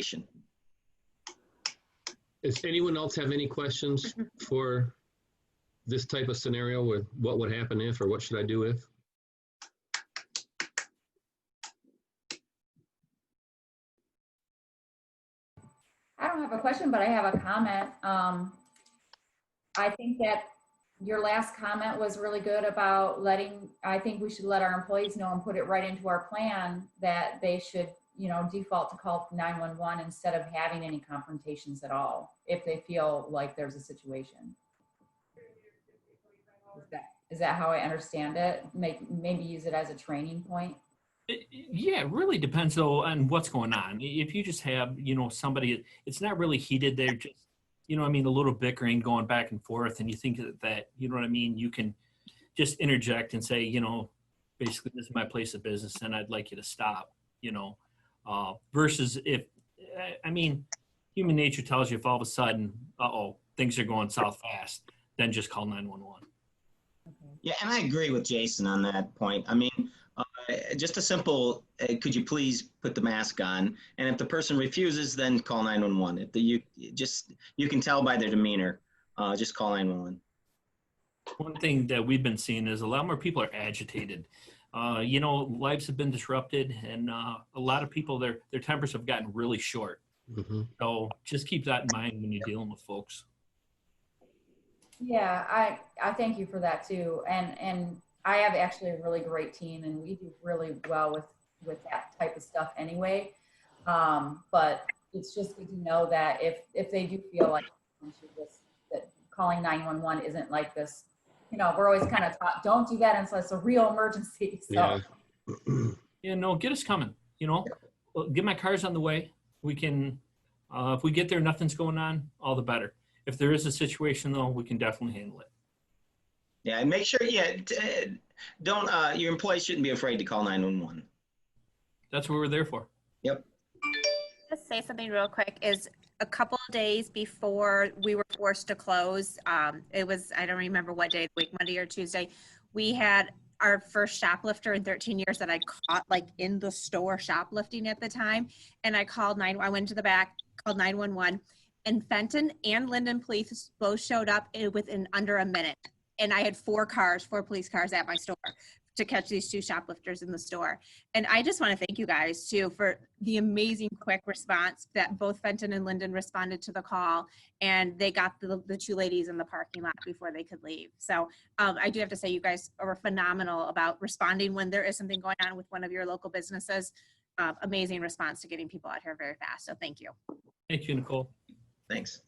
situation. Does anyone else have any questions for this type of scenario with what would happen if, or what should I do if? I don't have a question, but I have a comment. I think that your last comment was really good about I think we should let our employees know and put it right into our plan that they should, default to call 911 instead of having any confrontations at all, if they feel like there's a situation. Is that how I understand it? Maybe use it as a training point? Yeah, it really depends though on what's going on. If you just have, somebody, it's not really heated. They're just, a little bickering going back and forth, and you think that, you can just interject and say, basically this is my place of business and I'd like you to stop, versus if, human nature tells you if all of a sudden, things are going south fast, then just call 911. Yeah, and I agree with Jason on that point. Just a simple, could you please put the mask on? And if the person refuses, then call 911. You can tell by their demeanor, just call 911. One thing that we've been seeing is a lot more people are agitated. Lives have been disrupted, and a lot of people, their tempers have gotten really short. Mm-hmm. So just keep that in mind when you're dealing with folks. Yeah, I thank you for that too. And I have actually a really great team, and we do really well with that type of stuff anyway. But it's just good to know that if they do feel like that calling 911 isn't like this, we're always kind of taught, don't do that unless it's a real emergency. So. Yeah, no, get us coming. Get my car's on the way. We can, if we get there, nothing's going on, all the better. If there is a situation though, we can definitely handle it. Yeah, and make sure, your employees shouldn't be afraid to call 911. That's what we're there for. Yep. Just say something real quick. Is a couple of days before we were forced to close, it was, I don't remember what day of the week, Monday or Tuesday, we had our first shoplifter in 13 years that I caught in the store shoplifting at the time. And I went to the back, called 911, and Fenton and Linden police both showed up within under a minute. And I had four police cars at my store to catch these two shoplifters in the store. And I just want to thank you guys too for the amazing quick response that both Fenton and Linden responded to the call, and they got the two ladies in the parking lot before they could leave. So I do have to say you guys are phenomenal about responding when there is something going on with one of your local businesses. Amazing response to getting people out here very fast. So thank you. Thank you, Nicole. Thanks.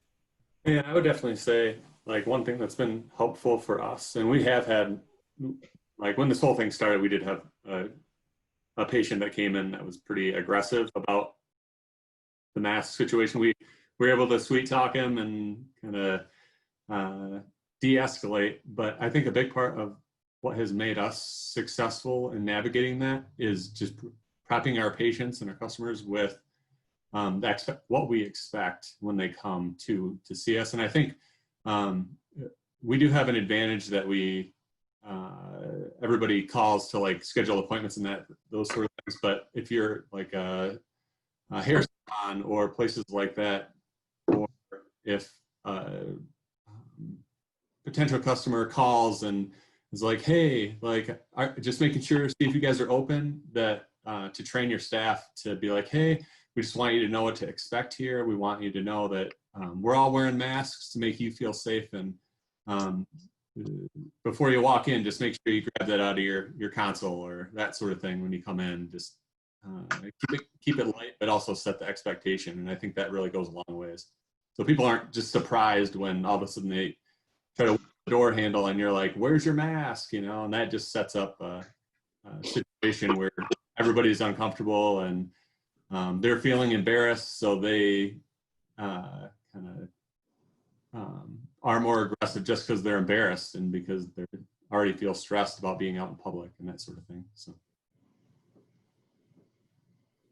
Yeah, I would definitely say one thing that's been helpful for us, and we have had, when this whole thing started, we did have a patient that came in that was pretty aggressive about the mask situation. We were able to sweet talk him and kind of de-escalate, but I think a big part of what has made us successful in navigating that is just prepping our patients and our customers with what we expect when they come to see us. And I think we do have an advantage that everybody calls to schedule appointments and those sort of things. But if you're a hair salon or places like that, or if potential customer calls and is like, hey, just making sure, see if you guys are open, that to train your staff to be like, hey, we just want you to know what to expect here. We want you to know that we're all wearing masks to make you feel safe. And before you walk in, just make sure you grab that out of your console or that sort of thing when you come in. Just keep it light, but also set the expectation. And I think that really goes a long ways. So people aren't just surprised when all of a sudden they try to work the door handle and you're like, where's your mask? And that just sets up a situation where everybody's uncomfortable and they're feeling embarrassed, so they are more aggressive just because they're embarrassed and because they already feel stressed about being out in public and that sort of thing. So,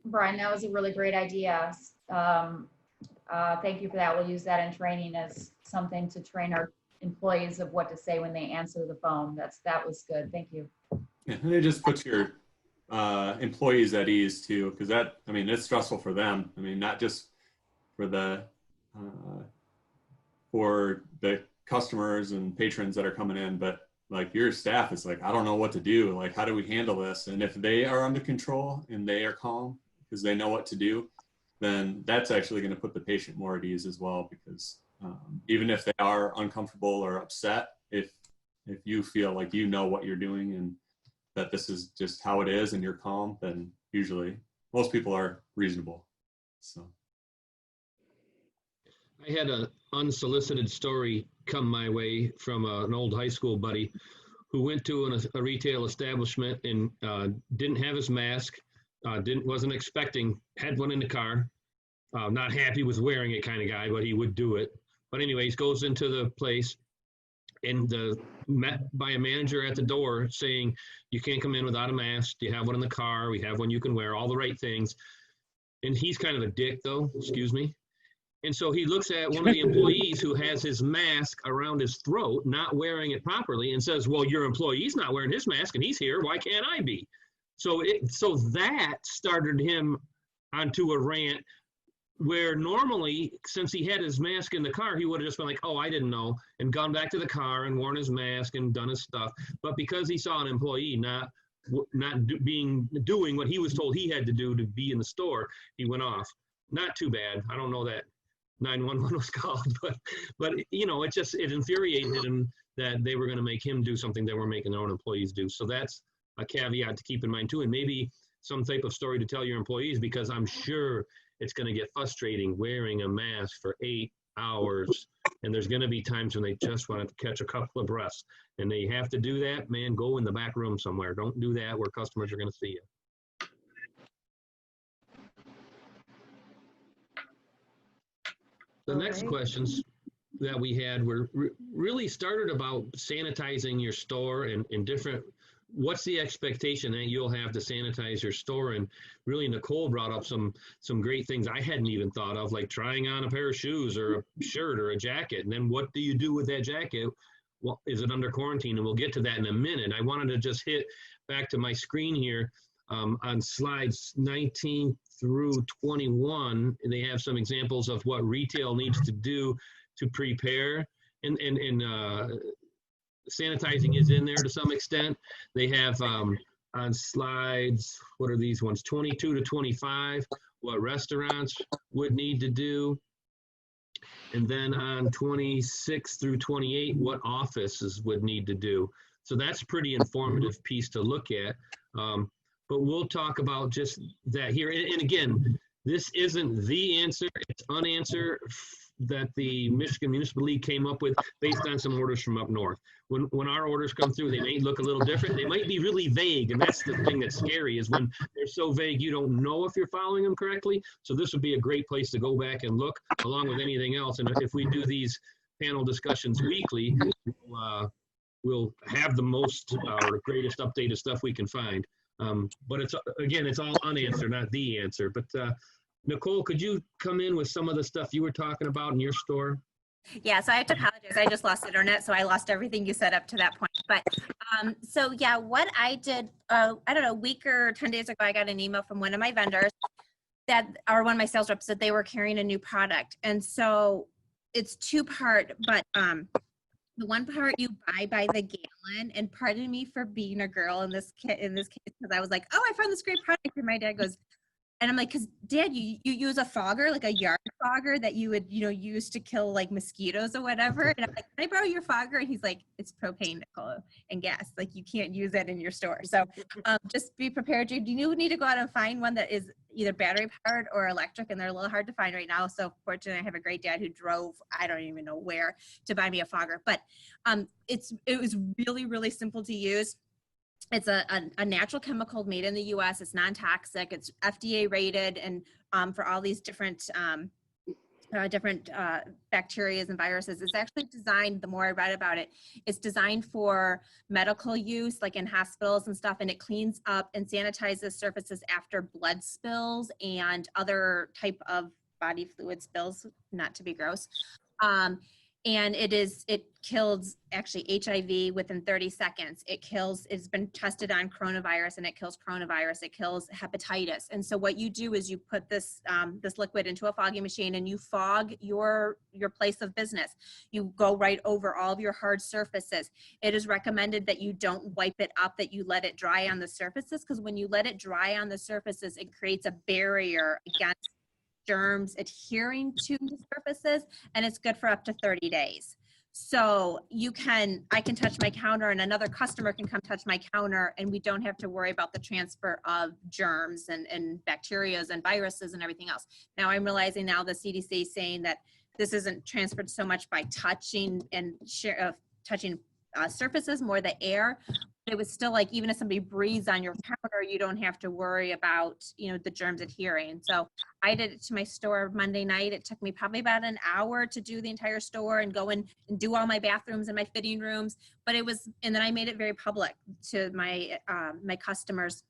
Brian, that was a really great idea. Thank you for that. We'll use that in training as something to train our employees of what to say when they answer the phone. That was good. Thank you. Yeah, and it just puts your employees at ease too, because it's stressful for them. Not just for the customers and patrons that are coming in, but like your staff is like, I don't know what to do. Like, how do we handle this? And if they are under control and they are calm because they know what to do, then that's actually going to put the patient more at ease as well. Because even if they are uncomfortable or upset, if you feel like you know what you're doing and that this is just how it is and you're calm, then usually most people are reasonable. So I had an unsolicited story come my way from an old high school buddy who went to a retail establishment and didn't have his mask, wasn't expecting, had one in the car, not happy with wearing it kind of guy, but he would do it. But anyways, goes into the place and met by a manager at the door saying, you can't come in without a mask. You have one in the car. We have one you can wear, all the right things. And he's kind of a dick though, excuse me. And so he looks at one of the employees who has his mask around his throat, not wearing it properly, and says, well, your employee's not wearing his mask and he's here. Why can't I be? So that started him onto a rant where normally, since he had his mask in the car, he would have just been like, oh, I didn't know, and gone back to the car and worn his mask and done his stuff. But because he saw an employee doing what he was told he had to do to be in the store, he went off. Not too bad. I don't know that 911 was called, but you know, it infuriated him that they were going to make him do something they were making their own employees do. So that's a caveat to keep in mind too, and maybe some type of story to tell your employees, because I'm sure it's going to get frustrating wearing a mask for 8 hours, and there's going to be times when they just want to catch a couple of breaths, and they have to do that. Man, go in the back room somewhere. Don't do that where customers are going to see you. The next questions that we had were really started about sanitizing your store and different, what's the expectation that you'll have to sanitize your store? And really Nicole brought up some great things I hadn't even thought of, like trying on a pair of shoes or a shirt or a jacket. And then what do you do with that jacket? Well, is it under quarantine? And we'll get to that in a minute. I wanted to just hit back to my screen here on slides 19 through 21. They have some examples of what retail needs to do to prepare, and sanitizing is in there to some extent. They have on slides, what are these ones, 22 to 25, what restaurants would need to do. And then on 26 through 28, what offices would need to do. So that's a pretty informative piece to look at. But we'll talk about just that here. And again, this isn't the answer, it's an answer that the Michigan Municipal League came up with based on some orders from up north. When our orders come through, they may look a little different. They might be really vague, and that's the thing that's scary, is when they're so vague you don't know if you're following them correctly. So this would be a great place to go back and look, along with anything else. And if we do these panel discussions weekly, we'll have the most or greatest updated stuff we can find. But it's all unanswered, not the answer. But Nicole, could you come in with some of the stuff you were talking about in your store? Yeah, so I have to apologize. I just lost internet, so I lost everything you said up to that point. But so yeah, what I did, I don't know, a week or 10 days ago, I got an email from one of my vendors one of my sales reps, that they were carrying a new product. And so it's two-part, but the one part you buy by the gallon, and pardon me for being a girl in this case, because I was like, oh, I found this great product, and my dad goes, and I'm like, because Dad, you use a fogger, like a yard fogger that you would, use to kill like mosquitoes or whatever. And I'm like, can I borrow your fogger? And he's like, it's propane, Nicole, and gas. Like, you can't use that in your store. So just be prepared. You need to go out and find one that is either battery powered or electric, and they're a little hard to find right now. So fortunately, I have a great dad who drove, I don't even know where, to buy me a fogger. But it was really, really simple to use. It's a natural chemical made in the U.S. It's non-toxic. It's FDA rated, and for all these different bacteria and viruses. It's actually designed, the more I read about it, it's designed for medical use, like in hospitals and stuff, and it cleans up and sanitizes surfaces after blood spills and other type of body fluid spills, not to be gross. And it kills actually HIV within 30 seconds. It's been tested on coronavirus, and it kills coronavirus. It kills hepatitis. And so what you do is you put this liquid into a fogging machine, and you fog your place of business. You go right over all of your hard surfaces. It is recommended that you don't wipe it up, that you let it dry on the surfaces, because when you let it dry on the surfaces, it creates a barrier against germs adhering to the surfaces, and it's good for up to 30 days. So I can touch my counter, and another customer can come touch my counter, and we don't have to worry about the transfer of germs and bacteria and viruses and everything else. Now I'm realizing now the CDC is saying that this isn't transferred so much by touching and touching surfaces, more the air. It was still like, even if somebody breathes on your counter, you don't have to worry about, the germs adhering. So I did it to my store Monday night. It took me probably about an hour to do the entire store and go in and do all my bathrooms and my fitting rooms. But and then I made it very public to my customers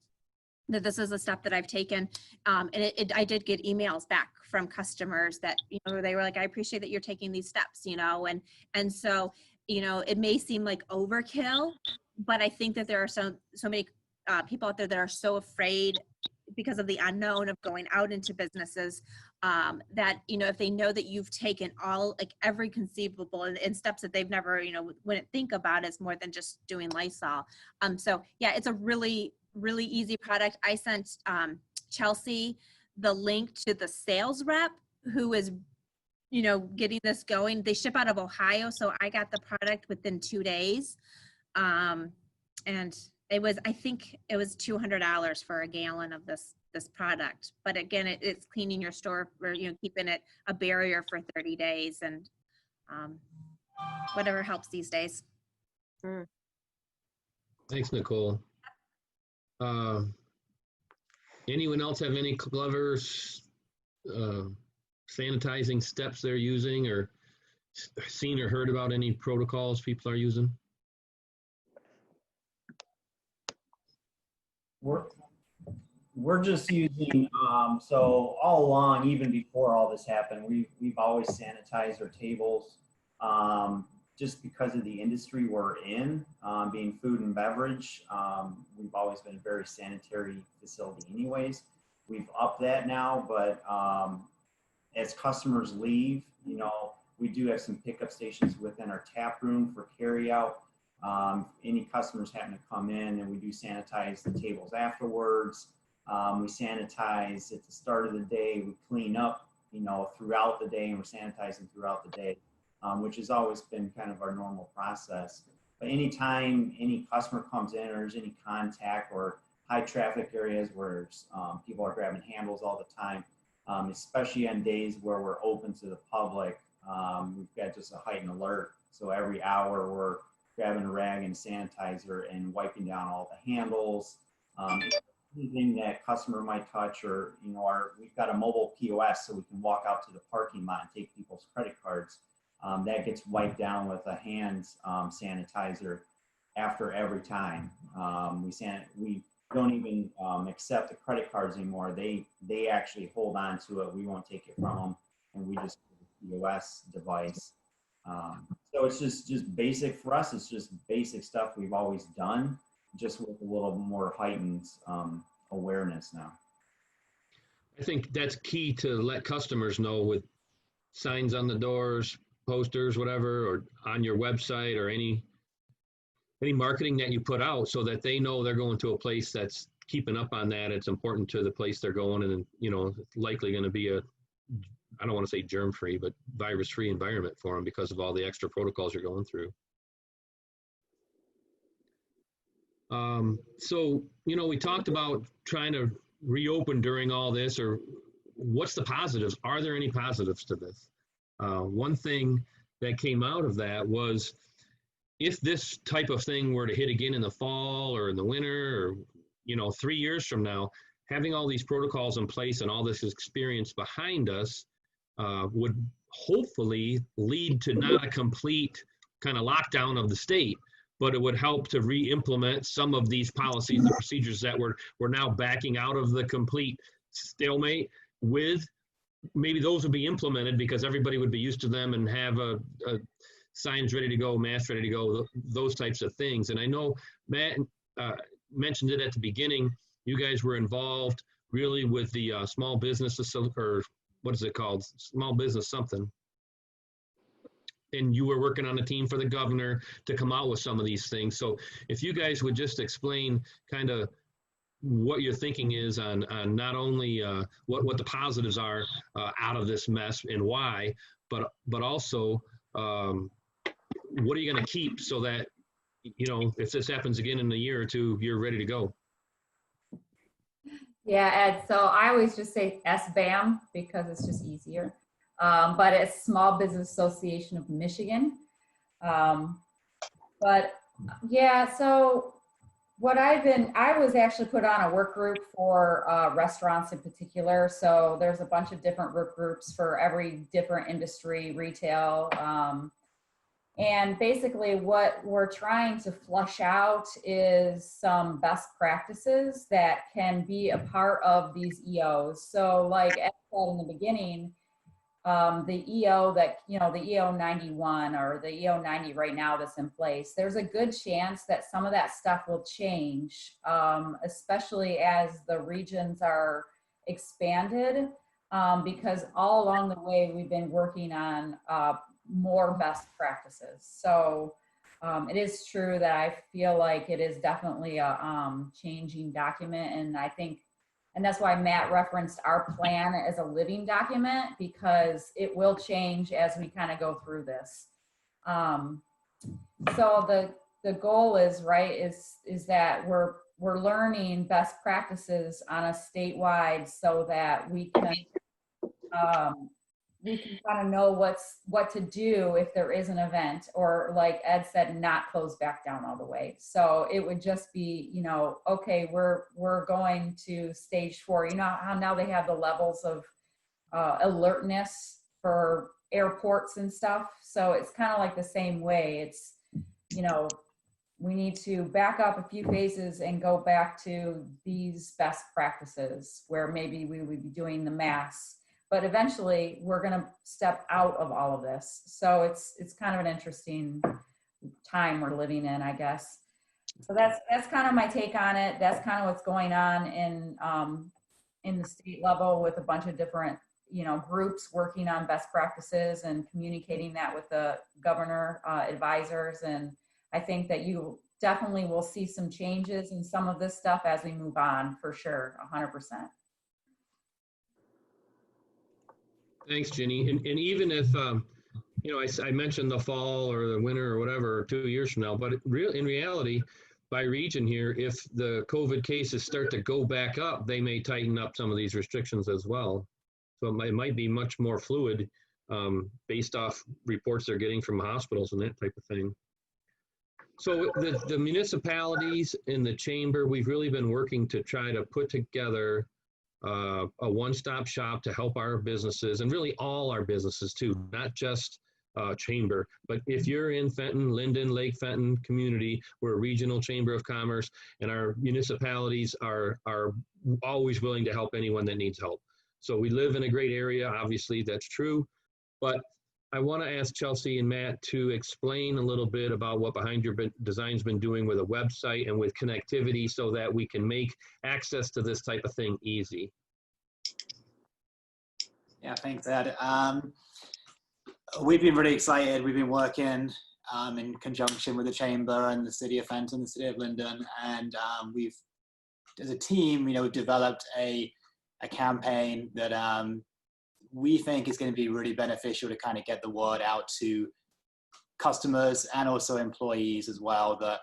that this is a step that I've taken. And I did get emails back from customers that, they were like, I appreciate that you're taking these steps, and so, it may seem like overkill, but I think that there are so many people out there that are so afraid because of the unknown of going out into businesses, that, if they know that you've taken every conceivable and steps that they've never, wouldn't think about as more than just doing Lysol. So yeah, it's a really, really easy product. I sent Chelsea the link to the sales rep who is getting this going. They ship out of Ohio, so I got the product within 2 days. And I think it was $200 for a gallon of this product. But again, it's cleaning your store, or keeping it a barrier for 30 days, and whatever helps these days. Thanks, Nicole. Anyone else have any clever sanitizing steps they're using, or seen or heard about any protocols people are using? We're just using, so all along, even before all this happened, we've always sanitized our tables, just because of the industry we're in, being food and beverage. We've always been a very sanitary facility anyways. We've upped that now, but as customers leave, we do have some pickup stations within our tap room for carry out. Any customers happen to come in, and we do sanitize the tables afterwards. We sanitize at the start of the day. We clean up, throughout the day, and we're sanitizing throughout the day, which has always been kind of our normal process. But anytime any customer comes in, or there's any contact or high traffic areas where people are grabbing handles all the time, especially on days where we're open to the public, we've got just a heightened alert. So every hour we're grabbing a rag and sanitizer and wiping down all the handles, anything that customer might touch, or we've got a mobile POS, so we can walk out to the parking lot and take people's credit cards. That gets wiped down with a hand sanitizer after every time. We don't even accept the credit cards anymore. They actually hold on to it. We won't take it from them, and we just use the POS device. So it's just basic for us. It's just basic stuff we've always done, just with a little more heightened awareness now. I think that's key to let customers know, with signs on the doors, posters, whatever, or on your website, or any marketing that you put out, so that they know they're going to a place that's keeping up on that. It's important to the place they're going, and it's likely going to be I don't want to say germ-free, but virus-free environment for them because of all the extra protocols you're going through. So, we talked about trying to reopen during all this, or what's the positives? Are there any positives to this? One thing that came out of that was, if this type of thing were to hit again in the fall or in the winter, or 3 years from now, having all these protocols in place and all this experience behind us would hopefully lead to not a complete kind of lockdown of the state, but it would help to re-implement some of these policies and procedures that we're now backing out of the complete stalemate with, maybe those would be implemented because everybody would be used to them and have a signs ready to go, masks ready to go, those types of things. And I know Matt mentioned it at the beginning. You guys were involved really with the small business, or what is it called? Small business something. And you were working on a team for the governor to come out with some of these things. So if you guys would just explain kind of what your thinking is on not only what the positives are out of this mess and why, but also what are you going to keep so that, you know, if this happens again in a year or two, you're ready to go. Yeah, Ed, so I always just say SBAM because it's just easier. But it's Small Business Association of Michigan. But yeah, so what I was actually put on a work group for restaurants in particular. So there's a bunch of different work groups for every different industry, retail. And basically what we're trying to flush out is some best practices that can be a part of these EOs. So like Ed said in the beginning, the EO that, you know, the EO 91 or the EO 90 right now that's in place, there's a good chance that some of that stuff will change, especially as the regions are expanded, because all along the way we've been working on more best practices. So it is true that I feel like it is definitely a changing document, and I think, and that's why Matt referenced our plan as a living document, because it will change as we kind of go through this. So the goal is, right, is that we're learning best practices on a statewide so that we can kind of know what to do if there is an event, or like Ed said, not close back down all the way. So it would just be, you know, okay, we're going to stage 4. You know how now they have the levels of alertness for airports and stuff. So it's kind of like the same way. It's, you know, we need to back up a few phases and go back to these best practices where maybe we would be doing the masks. But eventually we're going to step out of all of this. So it's kind of an interesting time we're living in, I guess. So that's kind of my take on it. That's kind of what's going on in the state level with a bunch of different, you know, groups working on best practices and communicating that with the governor advisors. And I think that you definitely will see some changes in some of this stuff as we move on, for sure, 100%. Thanks, Ginny. And even if, you know, I mentioned the fall or the winter or whatever 2 years from now, but in reality, by region here, if the COVID cases start to go back up, they may tighten up some of these restrictions as well. So it might be much more fluid based off reports they're getting from hospitals and that type of thing. So the municipalities and the chamber, we've really been working to try to put together a one-stop shop to help our businesses, and really all our businesses too, not just chamber. But if you're in Fenton, Linden, Lake Fenton community, we're a regional chamber of commerce, and our municipalities are always willing to help anyone that needs help. So we live in a great area, obviously that's true, but I want to ask Chelsea and Matt to explain a little bit about what Behind Your Design's been doing with a website and with connectivity so that we can make access to this type of thing easy. Yeah, thanks, Ed. We've been really excited. We've been working in conjunction with the Chamber and the City of Fenton, the City of Linden, and we've, as a team, you know, developed a campaign that we think is going to be really beneficial to kind of get the word out to customers and also employees as well, that,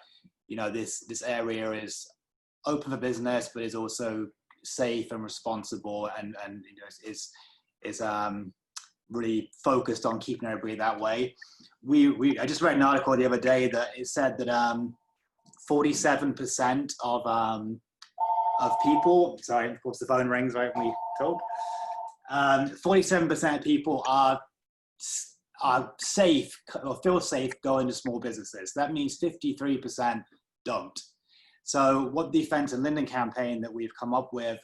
you know, this area is open for business, but is also safe and responsible, and you know, is really focused on keeping everybody that way. I just read an article the other day that it said that 47% of people, sorry, of course the phone rings right when we talk. 47% of people are safe or feel safe going to small businesses. That means 53% don't. So what the Fenton Linden campaign that we've come up with,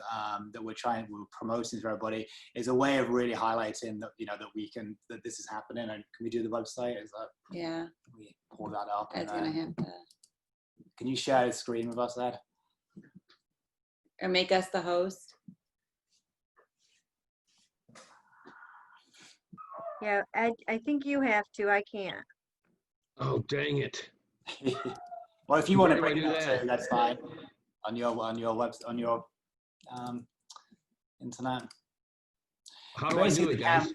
that we're promoting to everybody, is a way of really highlighting that, that this is happening. And can we do the website? Is that, Yeah, can we pull that up? Ed's gonna have to, Can you share the screen with us, Ed? or make us the host. Yeah, I think you have to. I can't. Oh, dang it. Well, if you want to Where do I bring do that that? too, that's fine. On your internet. How do I do it, guys?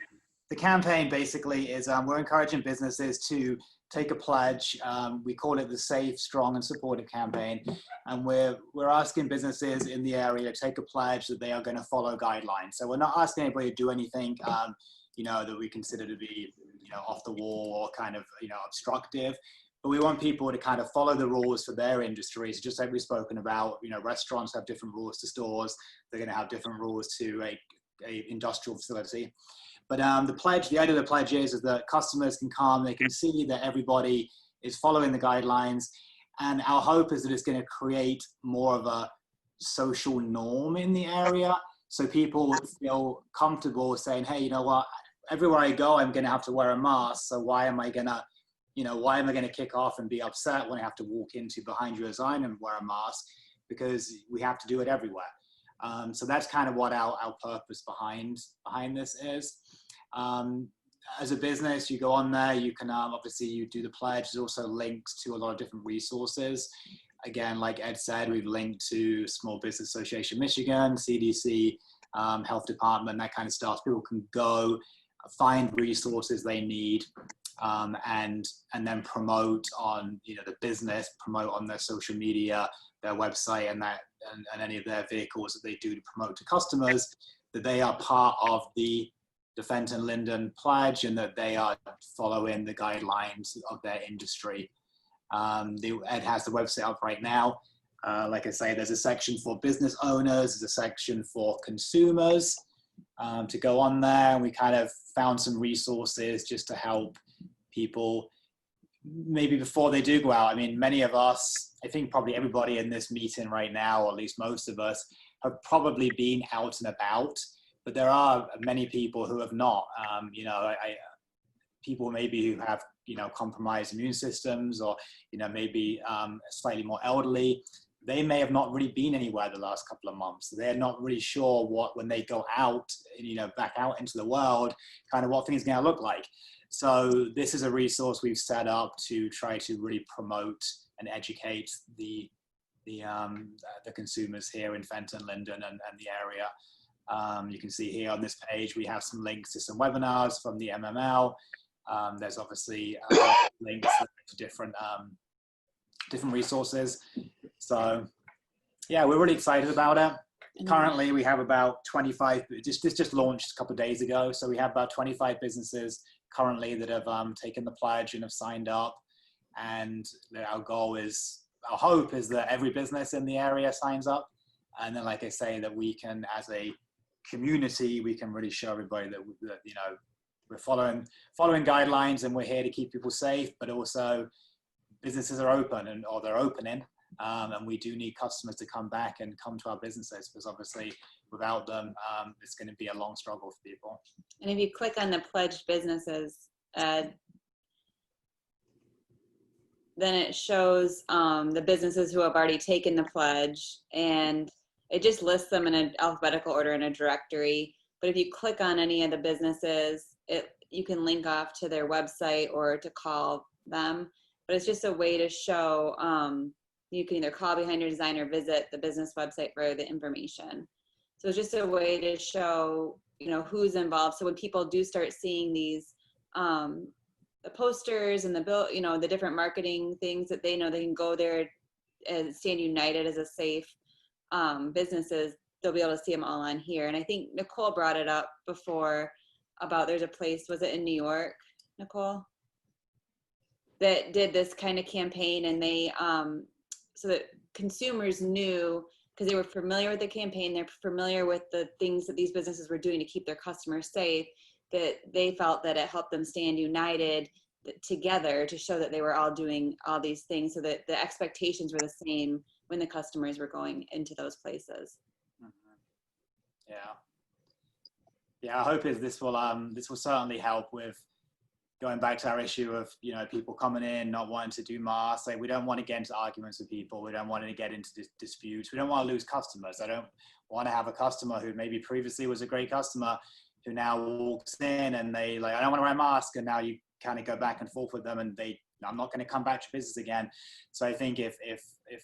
The campaign basically is we're encouraging businesses to take a pledge. We call it the Safe, Strong, and Supportive campaign, and we're asking businesses in the area to take a pledge that they are going to follow guidelines. So we're not asking anybody to do anything, that we consider to be, off the wall or kind of, obstructive. But we want people to kind of follow the rules for their industries, just like we've spoken about. Restaurants have different rules to stores. They're going to have different rules to a industrial facility. But the idea of the pledge is that customers can come, they can see that everybody is following the guidelines. And our hope is that it's going to create more of a social norm in the area. So people would feel comfortable saying, hey, you know what, everywhere I go, I'm going to have to wear a mask. So why am I going to kick off and be upset when I have to walk into Behind You Design and wear a mask? Because we have to do it everywhere. So that's kind of what our purpose behind this is. As a business, you go on there, you can obviously you do the pledge. There's also links to a lot of different resources. Again, like Ed said, we've linked to Small Business Association Michigan, CDC, Health Department, that kind of stuff. People can go find resources they need, and then promote on the business, promote on their social media, their website, and any of their vehicles that they do to promote to customers that they are part of the Fenton Linden pledge and that they are following the guidelines of their industry. Ed has the website up right now. Like I say, there's a section for business owners, there's a section for consumers to go on there. And we kind of found some resources just to help people maybe before they do go out. I mean, many of us, I think probably everybody in this meeting right now, or at least most of us, have probably been out and about, but there are many people who have not. People maybe who have compromised immune systems, or maybe slightly more elderly. They may have not really been anywhere the last couple of months. They're not really sure when they go out, back out into the world, kind of what things are going to look like. So this is a resource we've set up to try to really promote and educate the consumers here in Fenton, Linden, and the area. You can see here on this page, we have some links to some webinars from the MML. There's obviously links to different resources. So yeah, we're really excited about it. Currently, we have about 25, this just launched a couple of days ago. So we have about 25 businesses currently that have taken the pledge and have signed up. And our hope is that every business in the area signs up. And then, like I say, that we can, as a community, we can really show everybody that we're following guidelines and we're here to keep people safe, but also businesses are open or they're opening. And we do need customers to come back and come to our businesses, because obviously without them, it's going to be a long struggle for people. And if you click on the pledged businesses, then it shows the businesses who have already taken the pledge, and it just lists them in an alphabetical order in a directory. But if you click on any of the businesses, you can link off to their website or to call them. But it's just a way to show, you can either call Behind Your Design or visit the business website for the information. So it's just a way to show, who's involved. So when people do start seeing these, the posters and the bill, the different marketing things, that they know they can go there and stand united as a safe businesses, they'll be able to see them all on here. And I think Nicole brought it up before about there's a place, was it in New York, Nicole, that did this kind of campaign, and they, so that consumers knew, because they were familiar with the campaign, they're familiar with the things that these businesses were doing to keep their customers safe, that they felt that it helped them stand united together to show that they were all doing all these things, so that the expectations were the same when the customers were going into those places. Yeah. Yeah, I hope this will certainly help with going back to our issue of, you know, people coming in, not wanting to do masks. Like, we don't want to get into arguments with people. We don't want to get into disputes. We don't want to lose customers. I don't want to have a customer who maybe previously was a great customer who now walks in and they like, I don't want to wear a mask. And now you kind of go back and forth with them and I'm not going to come back to business again. So I think if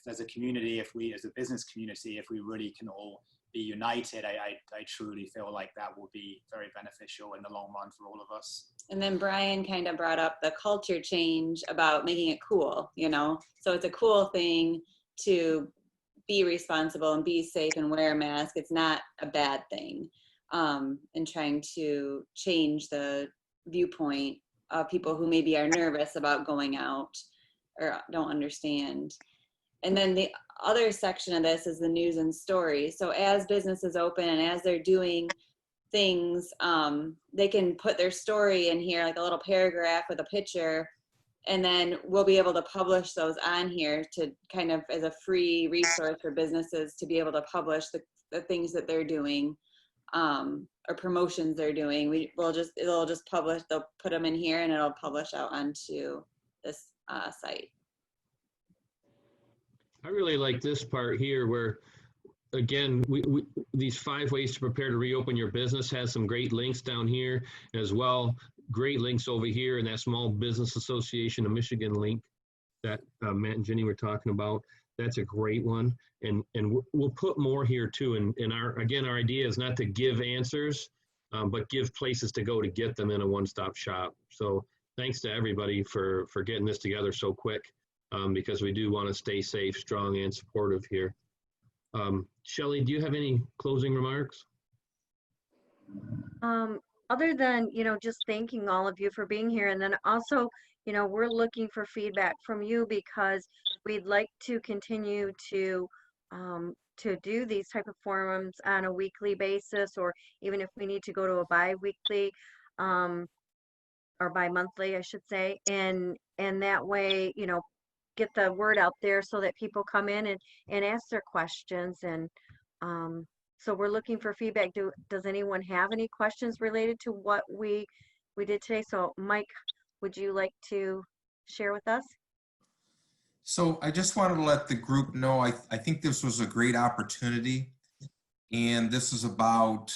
there's a community, if we as a business community, if we really can all be united, I truly feel like that will be very beneficial in the long run for all of us. And then Brian kind of brought up the culture change about making it cool, you know? So it's a cool thing to be responsible and be safe and wear a mask. It's not a bad thing. And trying to change the viewpoint of people who maybe are nervous about going out or don't understand. And then the other section of this is the news and stories. So as businesses open and as they're doing things, they can put their story in here, like a little paragraph with a picture, and then we'll be able to publish those on here to kind of as a free resource for businesses to be able to publish the things that they're doing, or promotions they're doing. It'll just publish, they'll put them in here and it'll publish out onto this site. I really like this part here where, again, these 5 ways to prepare to reopen your business has some great links down here as well. Great links over here in that Small Business Association of Michigan link that Matt and Jenny were talking about. That's a great one. And we'll put more here too. And our idea is not to give answers, but give places to go to get them in a one-stop shop. So thanks to everybody for getting this together so quick, because we do want to stay safe, strong, and supportive here. Shelley, do you have any closing remarks? Other than, just thanking all of you for being here. And then also, we're looking for feedback from you because we'd like to continue to do these type of forums on a weekly basis, or even if we need to go to a bi-weekly, or bi-monthly, I should say. And that way, get the word out there so that people come in and ask their questions. And so we're looking for feedback. Does anyone have any questions related to what we did today? So Mike, would you like to share with us? So I just wanted to let the group know, I think this was a great opportunity, and this is about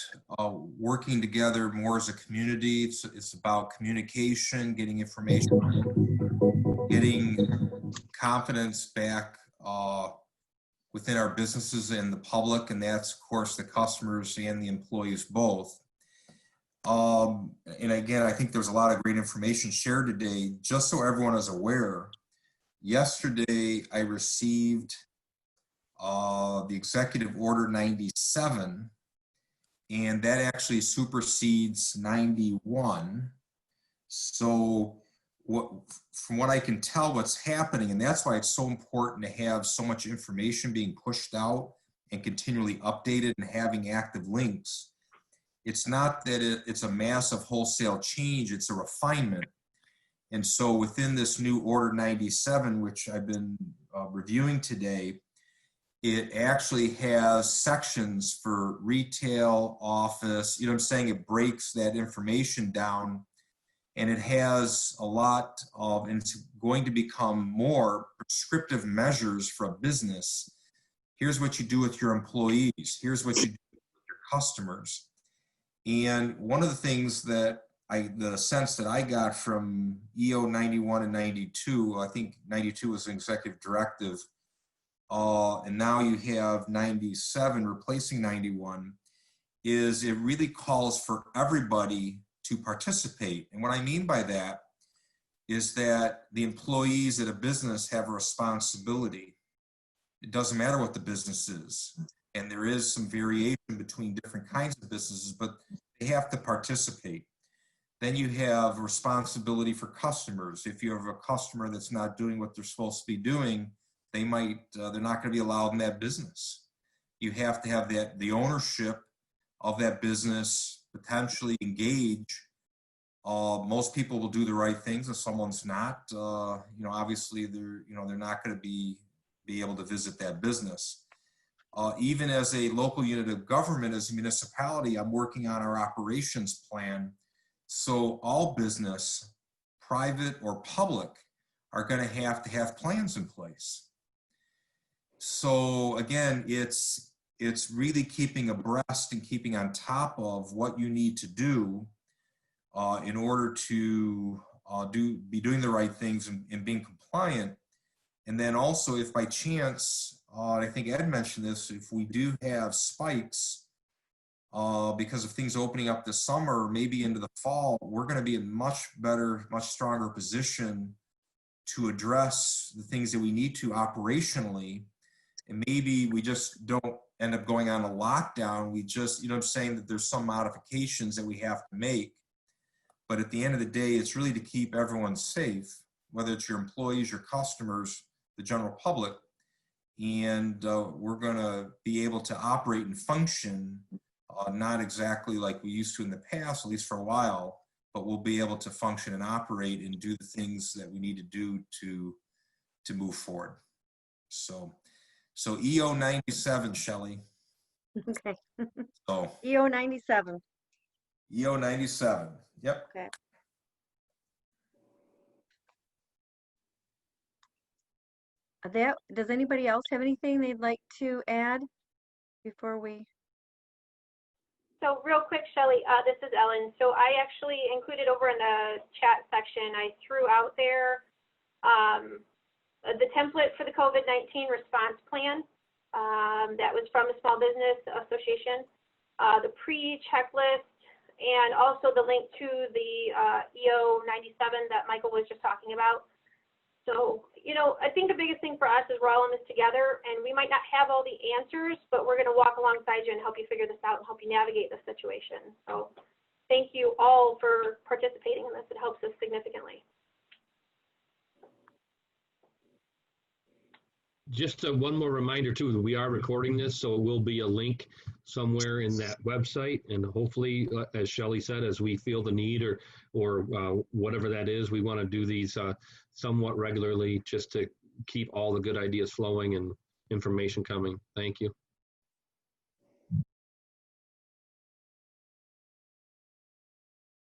working together more as a community. It's about communication, getting information, getting confidence back within our businesses and the public, and that's of course the customers and the employees both. And again, I think there's a lot of great information shared today. Just so everyone is aware, yesterday I received the Executive Order 97, and that actually supersedes 91. So from what I can tell, what's happening, and that's why it's so important to have so much information being pushed out and continually updated and having active links. It's not that it's a massive wholesale change, it's a refinement. And so within this new Order 97, which I've been reviewing today, it actually has sections for retail, office, you know what I'm saying? It breaks that information down, and it has a lot of, and it's going to become more prescriptive measures for a business. Here's what you do with your employees. Here's what you do with your customers. And one of the things that the sense that I got from EO 91 and 92, I think 92 was an executive directive, and now you have 97 replacing 91, is it really calls for everybody to participate. And what I mean by that is that the employees at a business have a responsibility. It doesn't matter what the business is. And there is some variation between different kinds of businesses, but they have to participate. Then you have responsibility for customers. If you have a customer that's not doing what they're supposed to be doing, they're not going to be allowed in that business. You have to have the ownership of that business potentially engage. Most people will do the right things if someone's not. Obviously they're not going to be be able to visit that business. Even as a local unit of government, as a municipality, I'm working on our operations plan. So all business, private or public, are going to have plans in place. So again, it's really keeping abreast and keeping on top of what you need to do in order to be doing the right things and being compliant. And then also, if by chance, I think Ed mentioned this, if we do have spikes because of things opening up this summer, maybe into the fall, we're going to be in much better, much stronger position to address the things that we need to operationally. And maybe we just don't end up going on a lockdown. We just, I'm saying that there's some modifications that we have to make. But at the end of the day, it's really to keep everyone safe, whether it's your employees, your customers, the general public. And we're going to be able to operate and function, not exactly like we used to in the past, at least for a while, but we'll be able to function and operate and do the things that we need to do to move forward. So EO 97, Shelley. Okay. So EO 97. EO 97. Yep. Okay. Does anybody else have anything they'd like to add before we? So real quick, Shelley, this is Ellen. So I actually included over in the chat section, I threw out there the template for the COVID-19 response plan that was from the Small Business Association, the pre-checklist, and also the link to the EO 97 that Michael was just talking about. So, I think the biggest thing for us is we're all in this together, and we might not have all the answers, but we're going to walk alongside you and help you figure this out and help you navigate the situation. So thank you all for participating in this. It helps us significantly. Just one more reminder too, that we are recording this, so it will be a link somewhere in that website. And hopefully, as Shelley said, as we feel the need or whatever that is, we want to do these somewhat regularly just to keep all the good ideas flowing and information coming. Thank you.